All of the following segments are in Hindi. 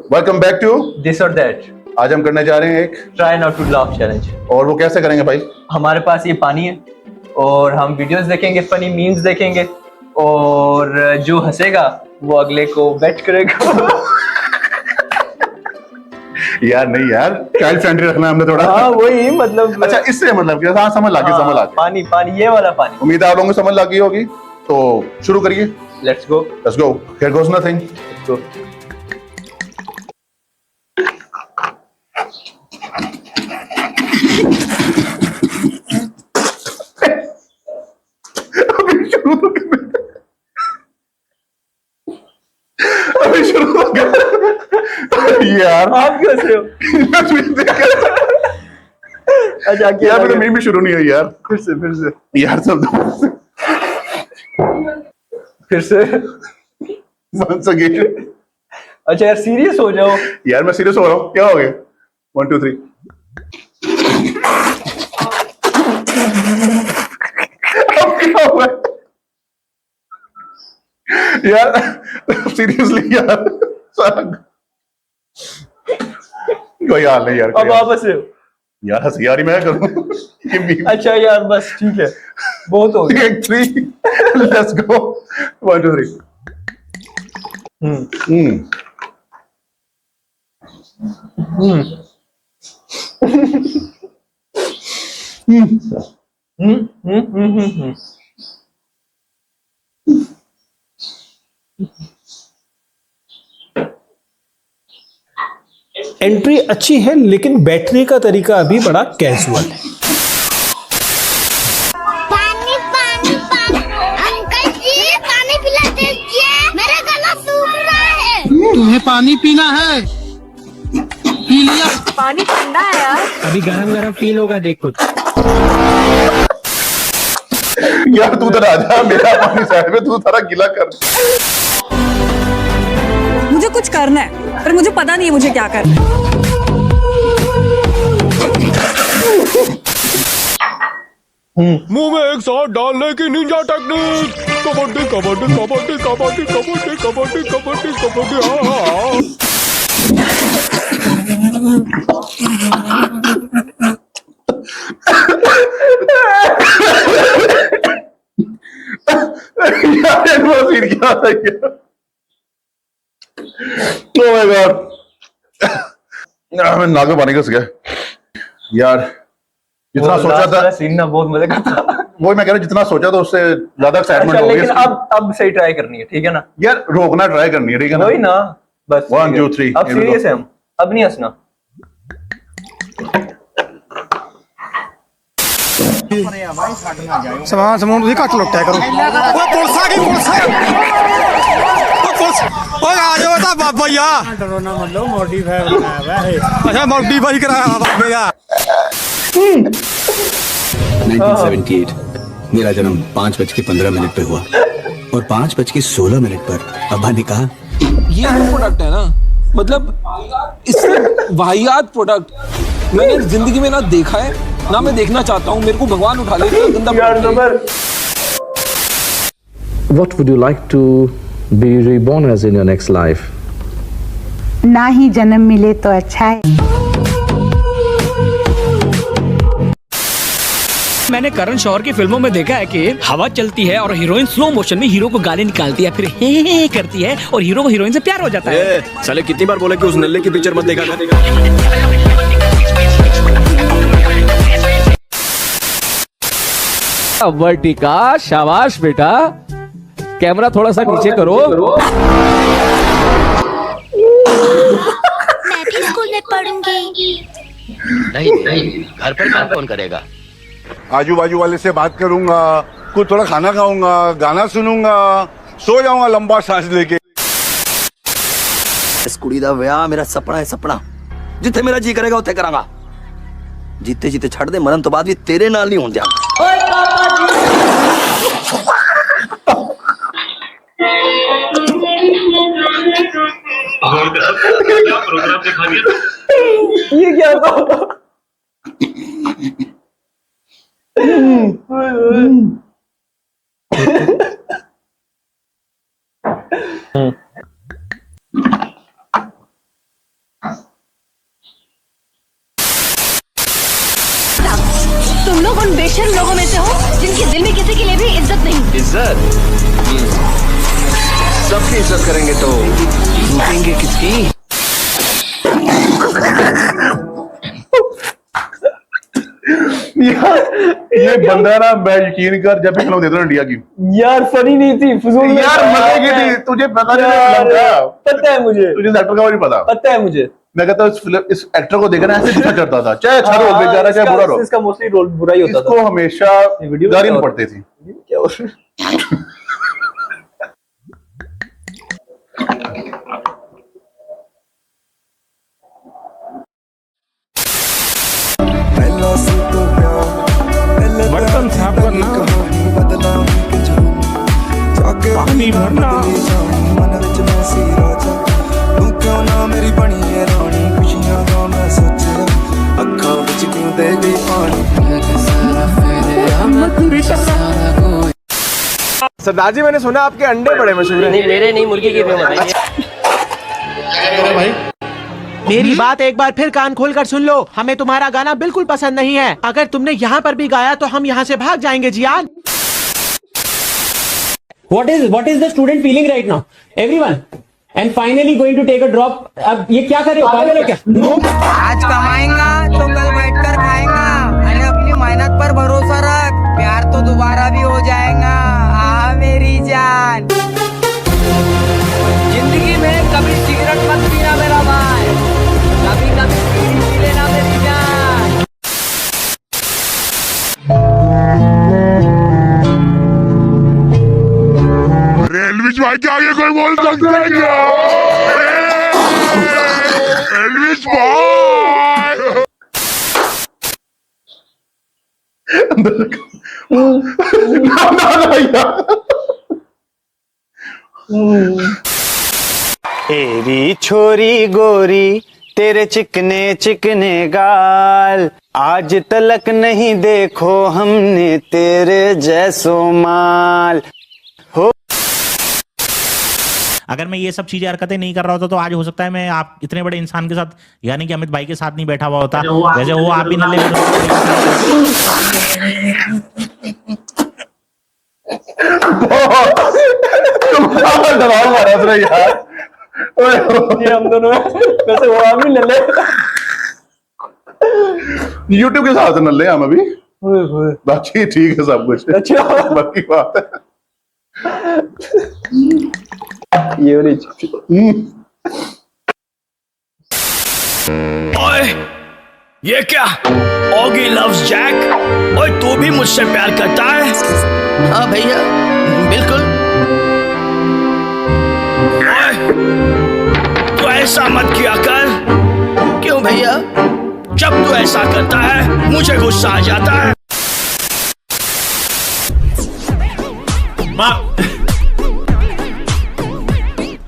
वेलकम बैक टू दिस और दैट। आज हम करने जा रहे हैं एक try not to laugh challenge. और वो कैसे करेंगे भाई? हमारे पास ये पानी है और हम वीडियोस देखेंगे, फनी मीम्स देखेंगे और जो हंसेगा वो अगले को बेट करेगा। यार नहीं यार, चाइल्ड फ्रेंडली रखना है हमने थोड़ा। हाँ वही मतलब। अच्छा इससे मतलब क्या? हाँ समझ लगी, समझ लगी। पानी पानी, ये वाला पानी। उम्मीद है आप लोगों को समझ लगी होगी, तो शुरू करिए। Let's go. Here goes nothing. अभी शुरू तो कर, अभी शुरू तो कर यार। आप क्यों हंस रहे हो? अच्छा क्या यार मेरे मीम भी शुरू नहीं हुई यार। फिर से यार सब फिर से। once again। अच्छा यार सीरियस हो जाओ। यार मैं सीरियस हो रहा हूँ, क्या हो गया? 1 2 3। अब क्या हुआ यार? सीरियसली यार कोई हाल नहीं यार। अब आप हंसे हो यार हंसी यार मैं करूँ। अच्छा यार बस ठीक है, बहुत हो गया। 3 लेट्स गो 1 2 3। एंट्री अच्छी है लेकिन बैठने का तरीका अभी बड़ा कैजुअल है। पानी पानी पानी, अंकल जी पानी पिला दीजिए, मेरा गला सूख रहा है। तुम्हें पानी पीना है? पी लिया। पानी ठंडा है यार। अभी गरम गरम फील होगा, देखो। यार तू उधर आ जा, मेरा पानी साइड में, तू सारा गीला कर। मुझे कुछ करना है पर मुझे पता नहीं है मुझे क्या करना है। मुंह में एक शॉट डालने की निंजा टेक्निक। कबड्डी कबड्डी कबड्डी कबड्डी कबड्डी कबड्डी कबड्डी कबड्डी। हाँ यार वो सीन क्या था यार? ओह माय गॉड, मैं नाक में पानी घुस गया यार। जितना सोचा था सीन ना बहुत मजे का था। वही मैं कह रहा हूँ, जितना सोचा था उससे ज्यादा एक्साइटमेंट अच्छा, हो गई। लेकिन अब सही ट्राई करनी है, ठीक है ना? यार रोकना ट्राई करनी है, ठीक है ना? वही ना, बस 1 2 3। अब सीरियस है हम, अब नहीं हंसना। समान समून तुसी घट लुट्टिया करो। ओए पुलिस आ गई, पुलिस ओ पुलिस ओए आ जाओ ता बाबा या डरो ना मतलब मॉडिफाई बनाया हुआ है। अच्छा मॉडिफाई कराया बाबे का। 1978 मेरा जन्म 5:15 पे हुआ और 5:16 पर अब्बा ने कहा ये वो प्रोडक्ट है ना, मतलब इससे वाहियात प्रोडक्ट मैंने जिंदगी में ना देखा है ना मैं देखना चाहता हूँ। मेरे को भगवान उठा ले, गंदा What would you like to be reborn as in your next life? ना ही जन्म मिले तो अच्छा है। मैंने करण जौहर की फिल्मों में देखा है कि हवा चलती है और हीरोइन स्लो मोशन में हीरो को गाली निकालती है, फिर हे करती है और हीरो को हीरोइन से प्यार हो जाता है। साले कितनी बार बोले कि उस नल्ले की पिक्चर मत देखा कर। वर्टिका, शाबाश बेटा, कैमरा थोड़ा सा नीचे करो। मैं भी स्कूल में पढ़ूंगी। नहीं घर पर काम कौन करेगा? आजू बाजू वाले से बात करूंगा, कुछ थोड़ा खाना खाऊंगा, गाना सुनूंगा, सो जाऊंगा लंबा सांस लेके। इस कुड़ी दा विआह मेरा सपना है, सपना जिथे मेरा जी करेगा उत्थे करांगा। जीते जीते छड़ दे, मरन तो बाद भी तेरे नाल नहीं होन दियां। प्रोग्राम दिखा दिया ये क्या था? सबकी इज्जत करेंगे तो लूटेंगे किसकी? यार ये बंदा ना, मैं यकीन कर, जब भी फिल्म देता हूँ इंडिया की, यार फनी नहीं थी, फजूल में यार मजे की थी। तुझे पता नहीं लगा? पता है मुझे, तुझे इस एक्टर का भी नहीं पता? पता है मुझे। मैं कहता हूँ इस एक्टर को देखना ऐसे अच्छा करता था, चाहे अच्छा रोल बेचारा, चाहे बुरा रोल, इसका मोस्टली रोल बुरा ही होता था। इसको हमेशा गाली नहीं पड़ती थी। क्या हो रहा है? बर्तन साफ करना, पानी भरना, सरदार जी मैंने सुना आपके अंडे बड़े मशहूर हैं। नहीं मेरे नहीं, मुर्गी के बताइए। मेरी बात एक बार फिर कान खोल कर सुन लो, हमें तुम्हारा गाना बिल्कुल पसंद नहीं है। अगर तुमने यहाँ पर भी गाया तो हम यहाँ से भाग जाएंगे जियान। What is the student feeling right now? Everyone, and finally going to take a drop. अब ये क्या कर रहे हो? पागल हो क्या? आज कमाएगा तो कल बैठकर खाएगा। अरे अपनी मेहनत पर भरोसा रख, प्यार तो दोबारा भी हो जाएगा। हाँ मेरी जान, जिंदगी में कभी सिगरेट मत पीना मेरा भाई, कभी कभी बीड़ी पी लेना मेरी जान। एलविश भाई के आगे कोई बोल सकता है क्या? एलविश भाई तेरी छोरी गोरी तेरे चिकने चिकने गाल, आज तलक नहीं देखो हमने तेरे जैसो माल हो। अगर मैं ये सब चीजें हरकतें नहीं कर रहा होता तो आज हो सकता है मैं आप इतने बड़े इंसान के साथ, यानी कि अमित भाई के साथ नहीं बैठा हुआ होता। वैसे वो आप भी न ले यार, हम दोनों वैसे वो आप भी ले यूट्यूब के साथ न ले हम अभी, बाकी ठीक है सब कुछ। अच्छा बाकी बात है ये वाली। ओए ये क्या? Oggy loves Jack. ओए तू भी मुझसे प्यार करता है? हाँ भैया बिल्कुल। ओए तू ऐसा मत किया कर। क्यों भैया? जब तू ऐसा करता है मुझे गुस्सा आ जाता है। माँ,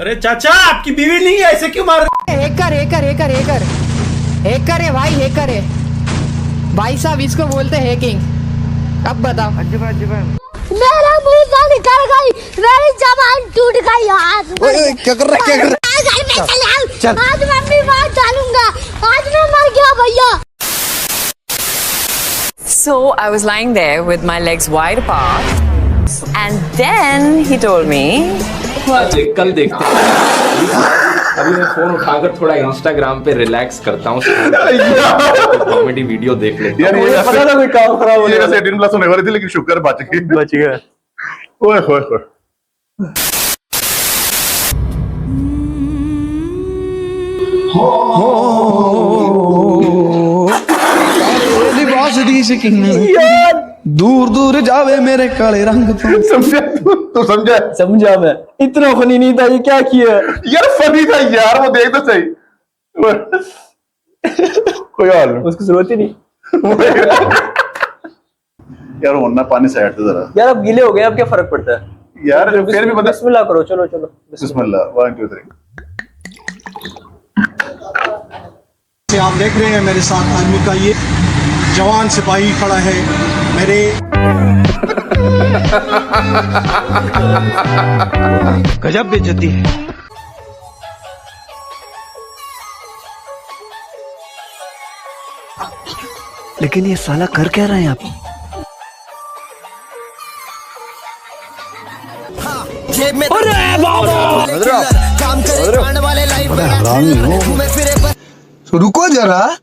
अरे चाचा आपकी बीवी नहीं है, ऐसे क्यों मार? Hacker hacker hacker hacker hacker है भाई, हैकर है भाई साहब, इसको बोलते हैं हैकिंग। अब बताओ। मेरा मुंह से निकल गई, मेरी जबान टूट गई। आज क्या कर रहा है? क्या कर रहा चल। आज मैं अपनी बात डालूंगा, आज मैं मर गया भैया। So I was lying there with my legs wide apart, and then he told me. कल देखते हैं। अभी मैं फोन उठाकर थोड़ा इंस्टाग्राम पे रिलैक्स करता हूँ, कॉमेडी वीडियो देख लेता यार। हूँ। ये पता था कोई काम खराब हो गया, 18+ होने वाली थी, लेकिन शुक्र बच गया। ओए होए होए। यार दूर दूर जावे मेरे काले रंग। समझा तू? समझा? समझा मैं। इतना फनी नहीं था, ये क्या किया यार? फनी था यार, वो देख तो सही। कोई हाल नहीं, उसकी जरूरत ही नहीं यार। वो ना पानी साइड से जरा यार, अब गीले हो गए, अब क्या फर्क पड़ता है यार? फिर भी बता। बिस्मिल्लाह करो, चलो चलो बिस्मिल्लाह। 1 2 3। आप देख रहे हैं मेरे साथ आर्मी का ये जवान सिपाही खड़ा है मेरे। गजब बेइज्जती है। लेकिन ये साला कर क्या रहे हैं आप? अरे बाबा रुको जरा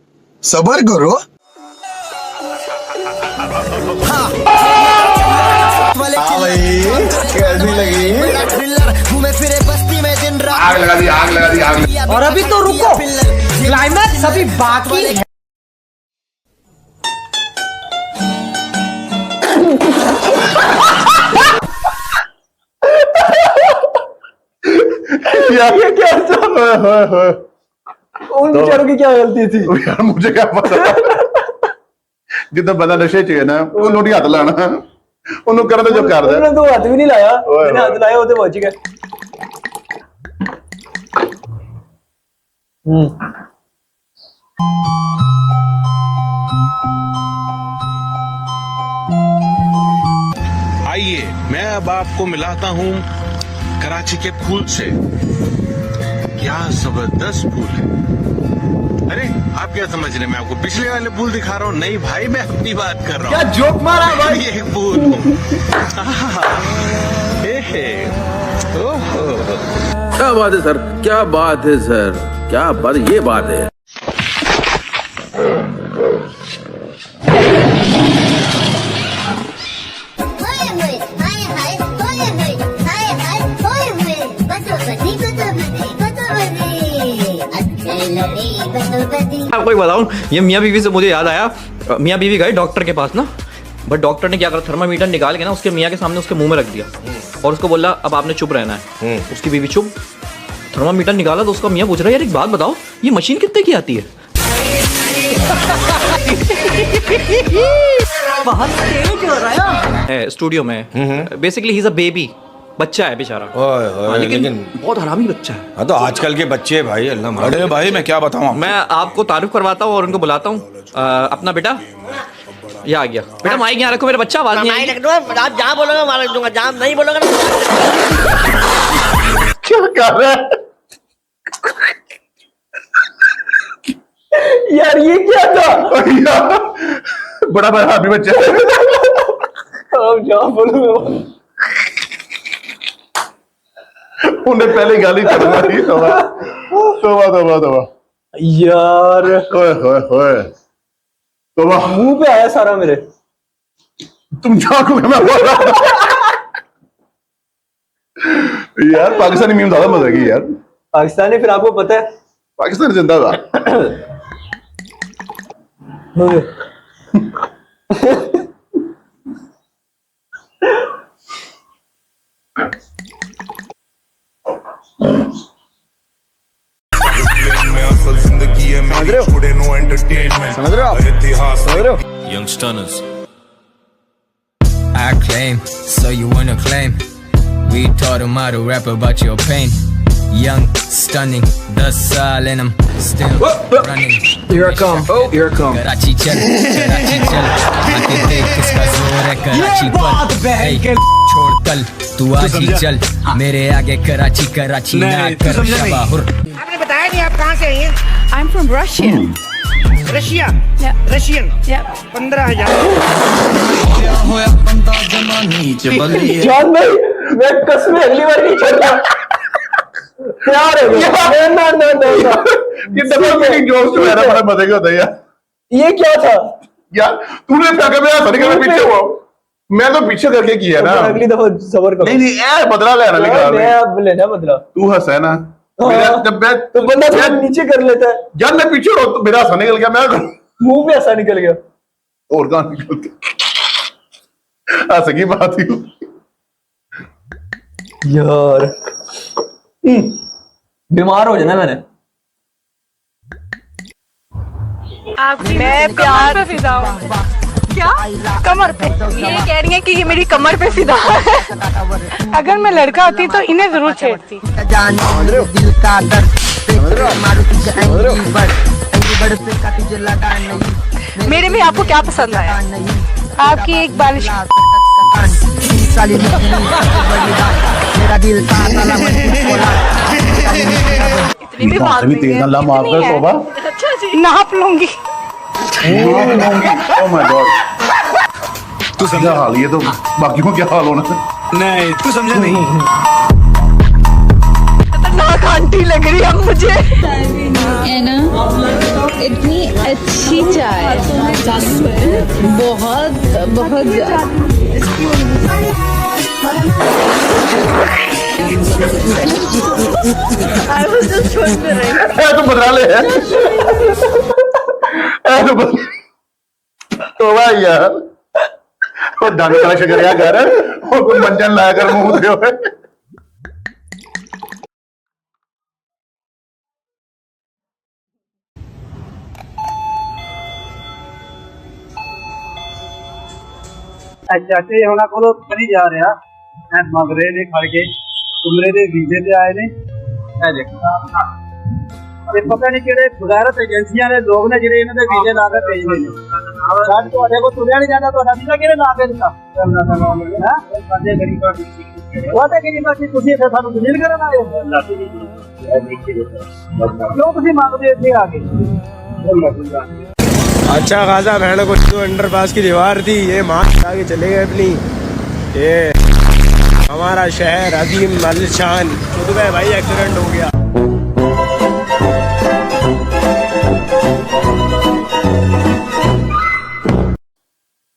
सबर करो। कैसी लगी? आग लगा दी, आग लगा दी, आग लगा दी। और अभी तो रुको, क्लाइमैक्स अभी बाकी है। ये क्या उन बेचारों की क्या गलती थी? यार मुझे क्या पता। जितना बंदा नशे च है ना उन्होंने नहीं हाथ लाना, उन्होंने करना जो कर दे। उन्होंने तो हाथ भी नहीं लाया, मैंने हाथ लाया होते पहुंच गए। आइए मैं अब आपको मिलाता हूँ कराची के फूल से। क्या जबरदस्त फूल है। अरे आप क्या समझ रहे हैं, मैं आपको पिछले वाले फूल दिखा रहा हूँ? नहीं भाई, मैं अपनी बात कर रहा हूँ। क्या जोक मारा भाई? ये एक फूल हूँ। क्या बात है सर, क्या बात है सर, क्या बात, ये बात है। आपको एक बताऊं, ये मियाँ बीवी से मुझे याद आया। मियाँ बीवी गए डॉक्टर के पास ना, बट डॉक्टर ने क्या करा, थर्मामीटर निकाल के ना उसके मियाँ के सामने उसके मुंह में रख दिया और उसको बोला अब आपने चुप रहना है। उसकी बीवी चुप। थर्मामीटर निकाला तो उसका मियाँ पूछ रहा है यार एक बात बताओ, ये मशीन कितने की आती है? बहुत तेज हो रहा है स्टूडियो में। Basically he is a baby, बच्चा है बेचारा। लेकिन बहुत हरामी बच्चा है। हाँ तो आजकल के बच्चे भाई अल्लाह। अरे भाई मैं क्या बताऊँ, मैं आपको तारुफ करवाता हूँ और उनको बुलाता हूँ। अपना बेटा ये आ गया। बेटा माइक यहाँ रखो, मेरा बच्चा आवाज नहीं आएगी। आप जहाँ बोलोगे वहाँ रख दूंगा, जहाँ नहीं बोलोगे क्या कर रहा है यार? ये क्या था? बड़ा बड़ा अभी बच्चा। जहाँ बोलो उन्हें पहले गाली करना थी। तोबा तोबा तोबा तोबा यार, होए होए होए, तोबा मुंह पे आया सारा मेरे। तुम जाको मैं बोल रहा था यार। पाकिस्तानी मीम ज्यादा मजा की यार। पाकिस्तानी फिर आपको पता है, पाकिस्तान जिंदाबाद। समझ रहे हो आप? Youngsters. I claim, so you wanna claim. We taught him how to rap about your pain. Young, stunning, 10 saal and I'm still running. Here I come, here I come. Karachi chal, आके देख किसका जोर है कराची पर। Hey, छोड़ कल, तू आज ही चल, मेरे आगे कराची कराची ना कर शबाहुर। आपने बताया नहीं आप कहाँ से आई हैं? I'm from Russia. Russia? Yeah. Russian? Yeah. 15,000। जान भाई, मैं कसम अगली बार नहीं चलता। प्यार है ना ना ना ना। ये डबल मीनिंग जोक्स जो है ना बड़ा मजे का होता है यार। ये क्या था यार? तूने फेंका, मैं हंसने के पीछे हुआ। मैं तो पीछे करके किया ना। अगली दफा सबर करो। नहीं नहीं यार, बदला लेना निकाल। मैं अब लेना बदला। तू हंसा है ना, जब मैं तो बंदा थोड़ा नीचे कर लेता है। यार मैं पीछे रहो तो मेरा हंसा निकल गया। मैं मुंह पे हंसा निकल गया। और कहाँ निकलते? हंस की बात ही यार। बीमार हो जाना मैंने। मैं प्यार पे फिदा हूँ। क्या? कमर पे? ये कह रही है कि ये मेरी कमर पे फिदा है। अगर मैं लड़का होती तो इन्हें जरूर छेड़ती। मेरे में आपको क्या पसंद आया? आपकी एक बालिश। इतनी भी बात भी तेज ना ला मार दे तोबा। अच्छा जी, नाप लूंगी। Oh my God. तू समझा हाल, ये तो बाकी को क्या हाल होना? नहीं तू समझा नहीं। दिया मुझे है ना। इतनी अच्छी चाय, बहुत बहुत I was just wondering. तो बदला ले तो भाई यार वो ढंग का शकरिया कर और कोई मंजन लाया कर मुंह दे हुए। ਚਾਚੇ ਉਹਨਾਂ ਕੋਲੋਂ ਕਰੀ ਜਾ ਰਿਹਾ ਐ ਮਗਰੇ ਦੇ ਖੜ ਕੇ ਤੁਮਰੇ ਦੇ ਵੀਜ਼ੇ ਤੇ ਆਏ ਨੇ ਐ ਦੇਖੋ ਤੇ ਪਤਾ ਨਹੀਂ ਕਿਹੜੇ ਬਗੈਰਤ ਏਜੰਸੀਆਂ ਦੇ ਲੋਕ ਨੇ ਜਿਹੜੇ ਇਹਨਾਂ ਦੇ ਵੀਜ਼ੇ ਲਾ ਕੇ ਭੇਜਦੇ ਨੇ ਸਾਡੇ ਤੁਹਾਡੇ ਕੋਲ ਤੁਰਿਆ ਨਹੀਂ ਜਾਂਦਾ ਤੁਹਾਡਾ ਵੀਜ਼ਾ ਕਿਹਨੇ ਲਾ ਕੇ ਦਿੱਤਾ ਹਾਂ ਸਾਡੇ ਗਰੀਬਾਂ ਦੀ ਉਹ ਤਾਂ ਗਰੀਬਾਂ ਦੀ ਤੁਸੀਂ ਇੱਥੇ ਸਾਨੂੰ ਦਲੀਲ ਕਰਨ ਆਏ ਹੋ ਕਿਉਂ ਤੁਸੀਂ ਮੰਗਦੇ ਇੱਥੇ ਆ ਕੇ अच्छा खासा बहनों को जो अंडरपास की दीवार थी ये मार आगे चले गए अपनी। ये हमारा शहर अजीम आलिशान खुद में भाई एक्सीडेंट हो गया।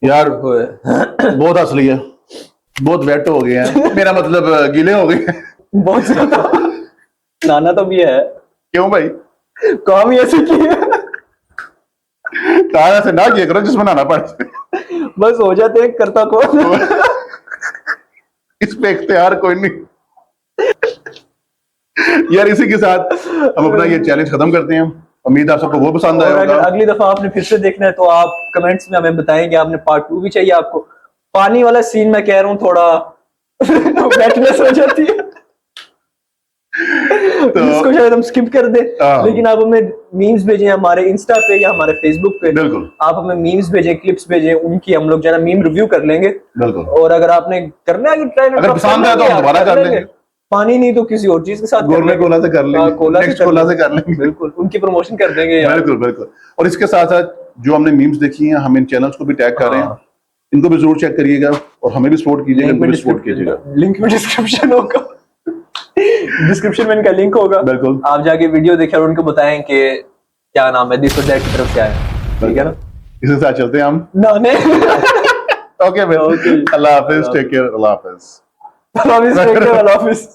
यार बहुत हंस लिया, बहुत वेट हो गए हैं, मेरा मतलब गीले हो गए बहुत नाना तो भी है। क्यों भाई काम ही ऐसे की है तारा से ना किया करो जिसमें नहाना पड़े बस हो जाते हैं करता कौन इस पे इख्तियार कोई नहीं। यार इसी के साथ हम अपना ये चैलेंज खत्म करते हैं। उम्मीद आप सबको वो पसंद आया अगर होगा। अगली दफा आपने फिर से देखना है तो आप कमेंट्स में हमें बताएंगे। आपने पार्ट 2 भी चाहिए आपको। पानी वाला सीन मैं कह रहा हूँ थोड़ा वेटनेस हो जाती है तो इसको शायद हम स्किप कर दे, लेकिन आप हमें मीम्स भेजें हमारे इंस्टा पे या हमारे फेसबुक पे। बिल्कुल आप हमें मीम्स भेजें, क्लिप्स भेजें, उनकी हम लोग जो है ना मीम रिव्यू कर लेंगे। बिल्कुल। और अगर आपने करना है ट्राई, अगर पसंद है तो हम दोबारा कर लेंगे। पानी नहीं तो किसी और चीज के साथ गोलमे कोला से कर लेंगे, कोला से कर लेंगे। बिल्कुल उनकी प्रमोशन कर देंगे यार। बिल्कुल बिल्कुल। और इसके साथ साथ जो हमने मीम्स देखी हैं हम इन चैनल्स को भी टैग कर रहे हैं, इनको भी जरूर चेक करिएगा और हमें भी सपोर्ट कीजिएगा, इनको भी सपोर्ट कीजिएगा। लिंक में डिस्क्रिप्शन होगा डिस्क्रिप्शन में इनका लिंक होगा। बिल्कुल आप जाके वीडियो देखें और उनको बताएं कि क्या नाम है, दिस और दैट की तरफ क्या है। ठीक है ना, इसके साथ चलते हैं हम नाने ओके भाई, अल्लाह हाफिज, टेक केयर, अल्लाह हाफिज। अल्लाह हाफिज।